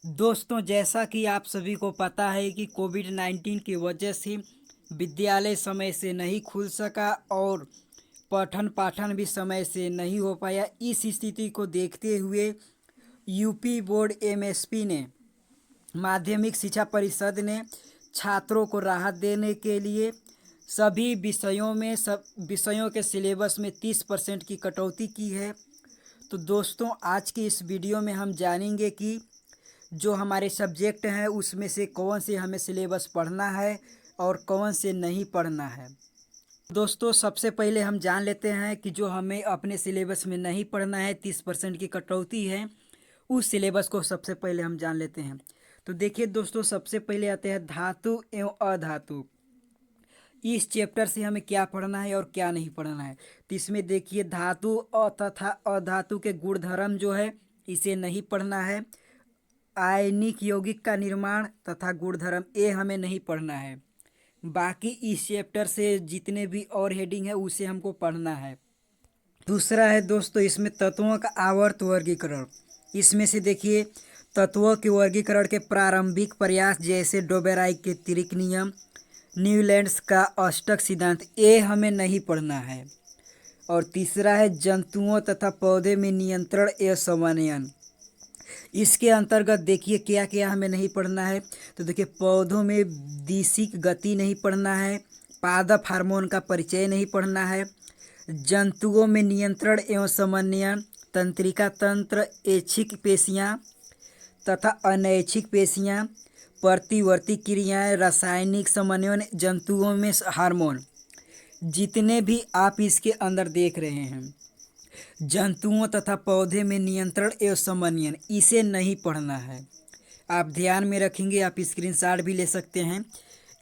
दोस्तों, जैसा कि आप सभी को पता है कि कोविड-19 की वजह से विद्यालय समय से नहीं खुल सका और पठन-पाठन भी समय से नहीं हो पाया। इस स्थिति को देखते हुए यूपी बोर्ड एमएसपी ने माध्यमिक शिक्षा परिषद ने छात्रों को राहत देने के लिए सभी विषयों में सब विषयों के सिलेबस में 30% की कटौती की है। तो दोस्तों, आज की इस वीडियो में हम जानेंगे कि जो हमारे सब्जेक्ट हैं उसमें से कौन से हमें सिलेबस पढ़ना है और कौन से नहीं पढ़ना है। दोस्तों, सबसे पहले हम जान लेते हैं कि जो हमें अपने सिलेबस में नहीं पढ़ना है, 30% की कटौती है, उस सिलेबस को सबसे पहले हम जान लेते हैं। तो देखिए दोस्तों, सबसे पहले आते हैं धातु एवं अधातु। इस चैप्टर से हमें क्या पढ़ना है और क्या नहीं पढ़ना है। तो इसमें देखिए धातु तथा अधातु के गुणधर्म जो है इसे नहीं पढ़ना है। आयनिक यौगिक का निर्माण तथा गुणधर्म ये हमें नहीं पढ़ना है। बाकी इस चैप्टर से जितने भी और हेडिंग है उसे हमको पढ़ना है। दूसरा है दोस्तों, इसमें तत्वों का आवर्त वर्गीकरण। इसमें से देखिए तत्वों के वर्गीकरण के प्रारंभिक प्रयास जैसे डोबेराई के त्रिक नियम, न्यूलैंड्स का अष्टक सिद्धांत, ये हमें नहीं पढ़ना है। और तीसरा है जंतुओं तथा पौधे में नियंत्रण एवं समन्वयन। इसके अंतर्गत देखिए क्या क्या हमें नहीं पढ़ना है। तो देखिए पौधों में दिशिक गति नहीं पढ़ना है, पादप हार्मोन का परिचय नहीं पढ़ना है, जंतुओं में नियंत्रण एवं समन्वयन, तंत्रिका तंत्र, ऐच्छिक पेशियाँ तथा अनैच्छिक पेशियाँ, प्रतिवर्ती क्रियाएं, रासायनिक समन्वयन, जंतुओं में हार्मोन, जितने भी आप इसके अंदर देख रहे हैं जंतुओं तथा पौधे में नियंत्रण एवं समन्वयन, इसे नहीं पढ़ना है। आप ध्यान में रखेंगे, आप स्क्रीनशॉट भी ले सकते हैं।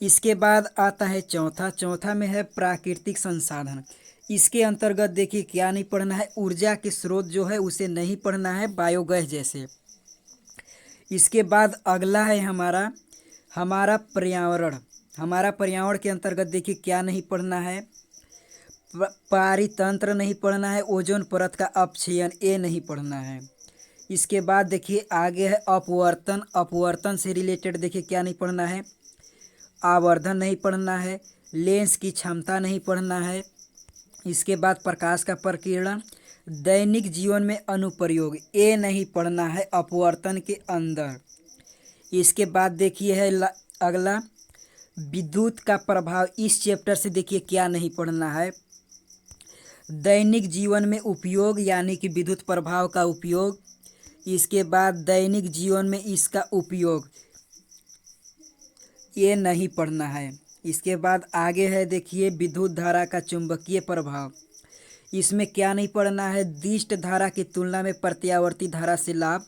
इसके बाद आता है चौथा में है प्राकृतिक संसाधन। इसके अंतर्गत देखिए क्या नहीं पढ़ना है। ऊर्जा के स्रोत जो है उसे नहीं पढ़ना है, बायोगैस जैसे। इसके बाद अगला है हमारा पर्यावरण। हमारा पर्यावरण के अंतर्गत देखिए क्या नहीं पढ़ना है। पारितंत्र नहीं पढ़ना है, ओजोन परत का अपक्षयन ये नहीं पढ़ना है। इसके बाद देखिए आगे है अपवर्तन। अपवर्तन से रिलेटेड देखिए क्या नहीं पढ़ना है। आवर्धन नहीं पढ़ना है, लेंस की क्षमता नहीं पढ़ना है। इसके बाद प्रकाश का प्रकीर्णन, दैनिक जीवन में अनुप्रयोग, ये नहीं पढ़ना है अपवर्तन के अंदर। इसके बाद देखिए है अगला विद्युत का प्रभाव। इस चैप्टर से देखिए क्या नहीं पढ़ना है। दैनिक जीवन में उपयोग यानी कि विद्युत प्रभाव का उपयोग। इसके बाद दैनिक जीवन में इसका उपयोग, ये नहीं पढ़ना है। इसके बाद आगे है देखिए विद्युत धारा का चुंबकीय प्रभाव। इसमें क्या नहीं पढ़ना है। दिष्ट धारा की तुलना में प्रत्यावर्ती धारा से लाभ,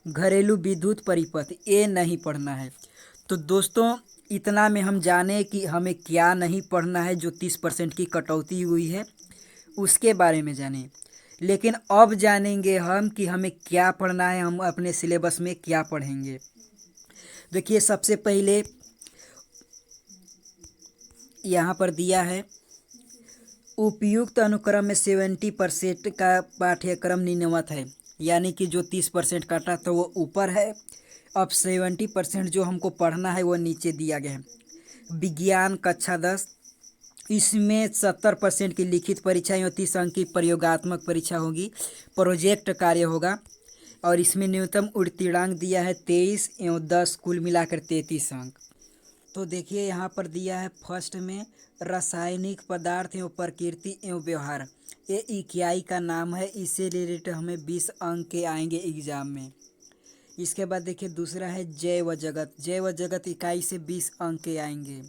घरेलू विद्युत परिपथ, ये नहीं पढ़ना है। तो दोस्तों, इतना में हम जाने कि हमें क्या नहीं पढ़ना है। जो 30% की कटौती हुई है उसके बारे में जाने। लेकिन अब जानेंगे हम कि हमें क्या पढ़ना है, हम अपने सिलेबस में क्या पढ़ेंगे। देखिए सबसे पहले यहाँ पर दिया है उपयुक्त अनुक्रम में 70% का पाठ्यक्रम नियमित है, यानी कि जो 30% काटा तो वो ऊपर है। अब 70% जो हमको पढ़ना है वो नीचे दिया गया है। विज्ञान कक्षा 10, इसमें 70% की लिखित परीक्षा एवं 30 अंक की प्रयोगात्मक परीक्षा होगी, प्रोजेक्ट कार्य होगा। और इसमें न्यूनतम उत्तीर्णांक दिया है 23 एवं 10 कुल मिलाकर 33 अंक। तो देखिए यहाँ पर दिया है फर्स्ट में रासायनिक पदार्थ एवं प्रकृति एवं व्यवहार, ये इकाई का नाम है। इससे रिलेटेड हमें 20 अंक के आएंगे एग्जाम में। इसके बाद देखिए दूसरा है जैव जगत। जैव जगत इकाई से 20 अंक के आएंगे।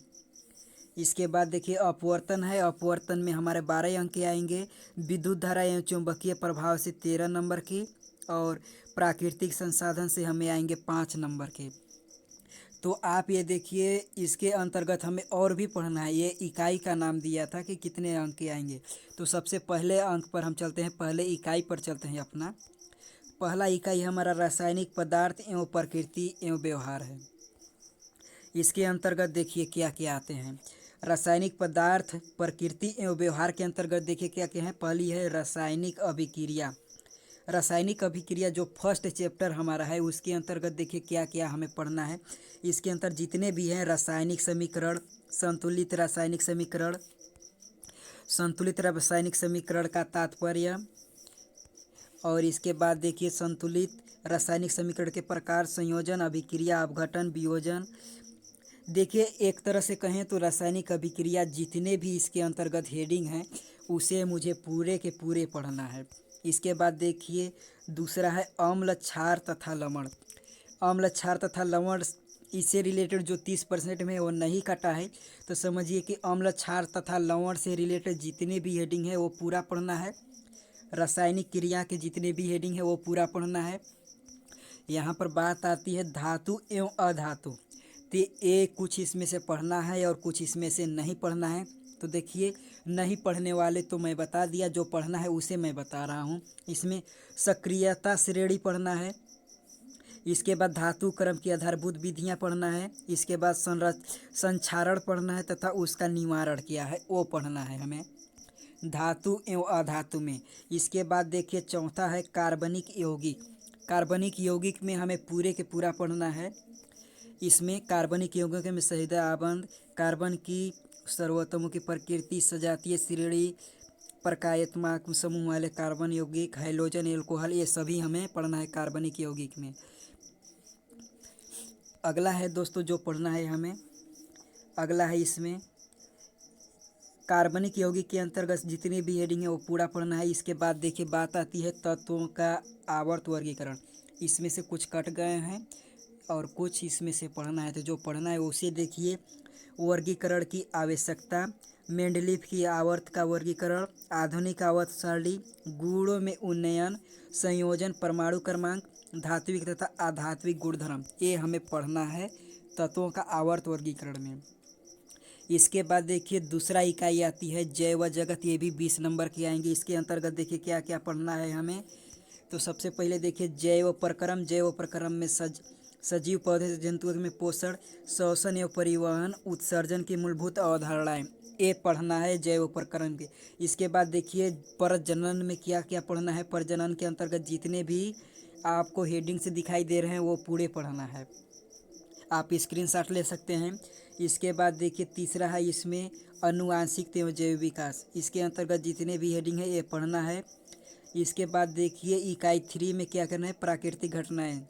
इसके बाद देखिए अपवर्तन है। अपवर्तन में हमारे 12 अंक के आएंगे। विद्युत धारा एवं चुंबकीय प्रभाव से 13 नंबर की, और प्राकृतिक संसाधन से हमें आएंगे 5 नंबर के। तो आप ये देखिए इसके अंतर्गत हमें और भी पढ़ना है। ये इकाई का नाम दिया था कि कितने अंक के आएंगे। तो सबसे पहले अंक पर हम चलते हैं, पहले इकाई पर चलते हैं। अपना पहला इकाई हमारा रासायनिक पदार्थ एवं प्रकृति एवं व्यवहार है। इसके अंतर्गत देखिए क्या क्या आते हैं। रासायनिक पदार्थ प्रकृति एवं व्यवहार के अंतर्गत देखिए क्या क्या है। पहली है रासायनिक अभिक्रिया। रासायनिक अभिक्रिया जो फर्स्ट चैप्टर हमारा है उसके अंतर्गत देखिए क्या क्या हमें पढ़ना है। इसके अंतर जितने भी हैं रासायनिक समीकरण, संतुलित रासायनिक समीकरण, संतुलित रासायनिक समीकरण का तात्पर्य, और इसके बाद देखिए संतुलित रासायनिक समीकरण के प्रकार, संयोजन, अभिक्रिया, अपघटन, वियोजन। देखिए एक तरह से कहें तो रासायनिक अभिक्रिया जितने भी इसके अंतर्गत हेडिंग हैं उसे मुझे पूरे के पूरे पढ़ना है। इसके बाद देखिए दूसरा है अम्ल, क्षार तथा लवण। अम्ल, क्षार तथा लवण, इससे रिलेटेड जो 30% में वो नहीं कटा है, तो समझिए कि अम्ल, क्षार तथा लवण से रिलेटेड जितने भी हेडिंग है वो पूरा पढ़ना है। रासायनिक क्रिया के जितने भी हेडिंग है वो पूरा पढ़ना है। यहाँ पर बात आती है धातु एवं अधातु, तो ये कुछ इसमें से पढ़ना है और कुछ इसमें से नहीं पढ़ना है। तो देखिए नहीं पढ़ने वाले तो मैं बता दिया, जो पढ़ना है उसे मैं बता रहा हूँ। इसमें सक्रियता श्रेणी पढ़ना है, इसके बाद धातु क्रम की आधारभूत विधियाँ पढ़ना है, इसके बाद संक्षारण पढ़ना है तथा उसका निवारण क्या है वो पढ़ना है हमें धातु एवं अधातु में। इसके बाद देखिए चौथा है कार्बनिक यौगिक। कार्बनिक यौगिक में हमें पूरे के पूरा पढ़ना है। इसमें कार्बनिक यौगिक में संविदा आबंध, कार्बन की सर्वोत्तम की प्रकृति, सजातीय श्रेणी, प्रकार्यात्मक समूह वाले कार्बन यौगिक, हाइड्रोजन, एल्कोहल, ये सभी हमें पढ़ना है कार्बनिक यौगिक में। अगला है दोस्तों जो पढ़ना है हमें, अगला है इसमें कार्बनिक यौगिक के अंतर्गत जितनी भी हेडिंग है वो पूरा पढ़ना है। इसके बाद देखिए बात आती है तत्वों का आवर्त वर्गीकरण। इसमें से कुछ कट गए हैं और कुछ इसमें से पढ़ना है, तो जो पढ़ना है उसे देखिए। वर्गीकरण की आवश्यकता, मेंडलीफ की आवर्त का वर्गीकरण, आधुनिक आवर्त सारणी, गुणों में उन्नयन, संयोजन, परमाणु क्रमांक, धात्विक तथा अधात्विक गुणधर्म, ये हमें पढ़ना है तत्वों का आवर्त वर्गीकरण में। इसके बाद देखिए दूसरा इकाई आती है जैव जगत, ये भी 20 नंबर की आएंगी। इसके अंतर्गत देखिए क्या क्या पढ़ना है हमें। तो सबसे पहले देखिए जैव प्रक्रम। जैव प्रक्रम में सजीव पौधे से जंतुओं में पोषण, श्वसन एवं परिवहन, उत्सर्जन की मूलभूत अवधारणाएं, ये पढ़ना है जैव प्रक्रम के। इसके बाद देखिए प्रजनन में क्या क्या पढ़ना है। प्रजनन के अंतर्गत जितने भी आपको हेडिंग से दिखाई दे रहे हैं वो पूरे पढ़ना है, आप स्क्रीनशॉट ले सकते हैं। इसके बाद देखिए तीसरा है इसमें अनुवांशिक एवं जैव विकास। इसके अंतर्गत जितने भी हेडिंग है ये पढ़ना है। इसके बाद देखिए इकाई 3 में क्या करना है, प्राकृतिक घटनाएं,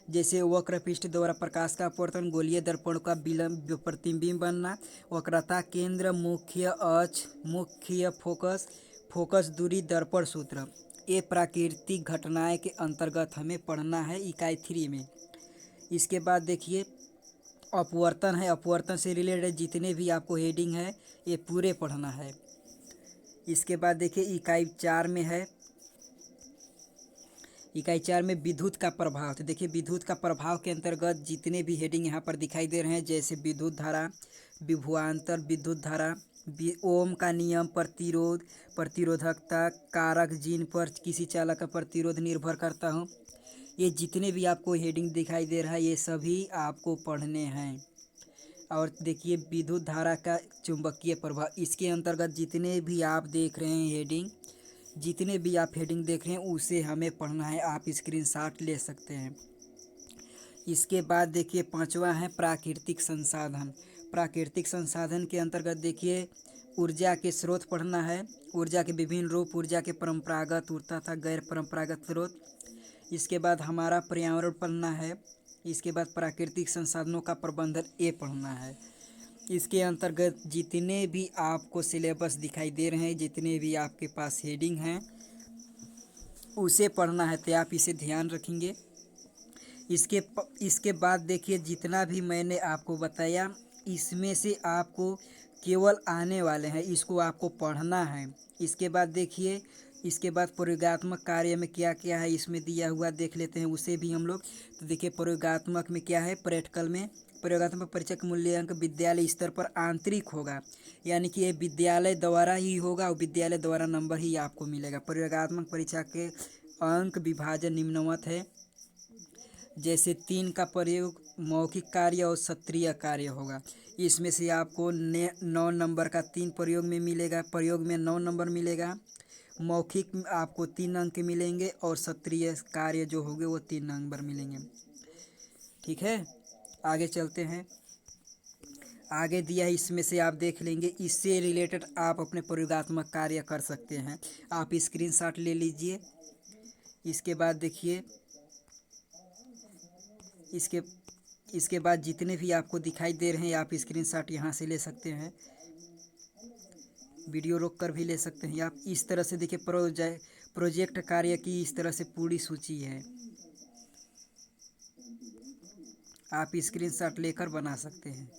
जैसे वक्र पृष्ठ द्वारा प्रकाश का अपवर्तन, गोलीय दर्पण का विलंब प्रतिबिंब बनना, वक्रता केंद्र, मुख्य अक्ष, मुख्य फोकस दूरी, दर्पण सूत्र, ये प्राकृतिक घटनाएं के अंतर्गत हमें पढ़ना है इकाई 3 में। इसके बाद देखिए अपवर्तन है, अपवर्तन से रिलेटेड जितने भी आपको हेडिंग है ये पूरे पढ़ना है। इसके बाद देखिए इकाई 4 में है, इकाई 4 में विद्युत का प्रभाव। तो देखिए विद्युत का प्रभाव के अंतर्गत जितने भी हेडिंग यहाँ पर दिखाई दे रहे हैं, जैसे विद्युत धारा, विभवांतर विद्युत धारा, ओम का नियम, प्रतिरोध, प्रतिरोधकता कारक, जिन पर किसी चालक का प्रतिरोध निर्भर करता हो, ये जितने भी आपको हेडिंग दिखाई दे रहा है ये सभी आपको पढ़ने हैं। और देखिए विद्युत धारा का चुंबकीय प्रभाव, इसके अंतर्गत जितने भी आप देख रहे हैं हेडिंग, जितने भी आप हेडिंग देख रहे हैं उसे हमें पढ़ना है, आप स्क्रीनशॉट ले सकते हैं। इसके बाद देखिए पांचवा है प्राकृतिक संसाधन। प्राकृतिक संसाधन के अंतर्गत देखिए ऊर्जा के स्रोत पढ़ना है, ऊर्जा के विभिन्न रूप, ऊर्जा के परंपरागत तथा गैर परंपरागत स्रोत। इसके बाद हमारा पर्यावरण पढ़ना है। इसके बाद प्राकृतिक संसाधनों का प्रबंधन ये पढ़ना है। इसके अंतर्गत जितने भी आपको सिलेबस दिखाई दे रहे हैं, जितने भी आपके पास हेडिंग हैं उसे पढ़ना है, तो आप इसे ध्यान रखेंगे। इसके बाद देखिए जितना भी मैंने आपको बताया इसमें से आपको केवल आने वाले हैं, इसको आपको पढ़ना है। इसके बाद देखिए इसके बाद प्रयोगात्मक कार्य में क्या क्या है इसमें दिया हुआ देख लेते हैं उसे भी हम लोग। तो देखिए प्रयोगात्मक में क्या है, प्रैक्टिकल में प्रयोगात्मक परीक्षा का मूल्यांक विद्यालय स्तर पर आंतरिक होगा, यानी कि ये विद्यालय द्वारा ही होगा और विद्यालय द्वारा नंबर ही आपको मिलेगा। प्रयोगात्मक परीक्षा के अंक विभाजन निम्नवत है, जैसे 3 का प्रयोग, मौखिक कार्य और सत्रीय कार्य होगा। इसमें से आपको 9 नंबर का 3 प्रयोग में मिलेगा, प्रयोग में 9 नंबर मिलेगा मौखिक आपको 3 अंक मिलेंगे और सत्रीय कार्य जो होंगे वो 3 नंबर मिलेंगे। ठीक है, आगे चलते हैं। आगे दिया है, इसमें से आप देख लेंगे, इससे रिलेटेड आप अपने प्रयोगात्मक कार्य कर सकते हैं। आप स्क्रीनशॉट ले लीजिए। इसके बाद देखिए, इसके इसके बाद जितने भी आपको दिखाई दे रहे हैं आप स्क्रीनशॉट यहाँ से ले सकते हैं, वीडियो रोक कर भी ले सकते हैं आप। इस तरह से देखिए, प्रोजेक्ट कार्य की इस तरह से पूरी सूची है, आप स्क्रीनशॉट लेकर बना सकते हैं।